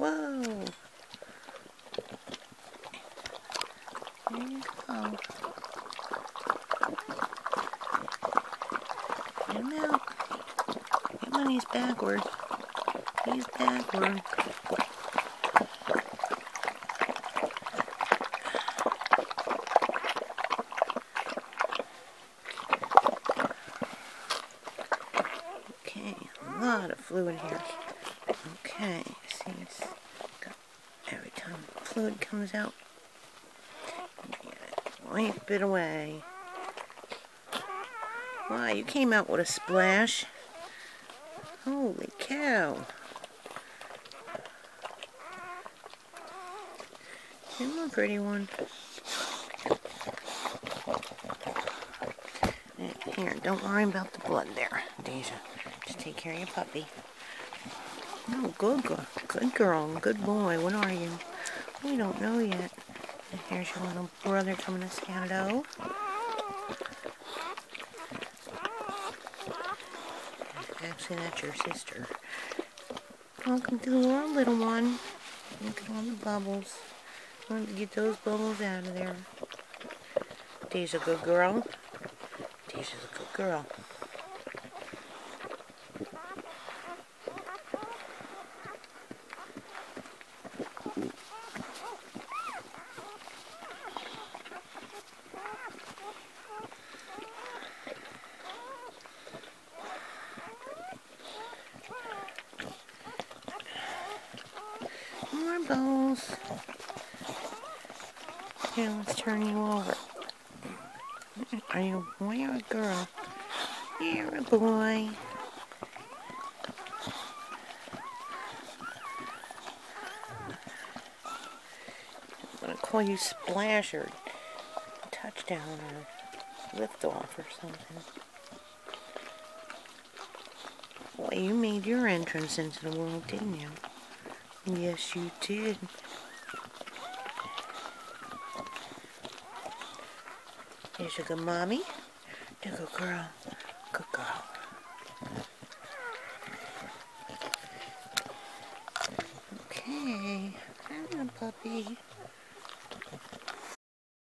Whoa. There you go. Get him out. Get him on, he's backward. He's backward. Okay, a lot of fluid here. Okay, see, it's got, every time fluid comes out, wipe it away. Wow, you came out with a splash. Holy cow. You're a pretty one. Here, don't worry about the blood there, Deja. Just take care of your puppy. Oh, good girl. Good girl. Good boy. What are you? We don't know yet. And here's your little brother coming to say hello. Actually, that's your sister. Welcome to the world, little one. Look at all the bubbles. I want to get those bubbles out of there. Deja's a good girl. Deja's a good girl. More bowls. Here, let's turn you over. Are you a boy or a girl? You're a boy. I'm going to call you Splash or Touchdown or Liftoff or something. Boy, you made your entrance into the world, didn't you? Yes, you did. Here's a good mommy. You're a good girl. Good girl. Okay. I'm a puppy.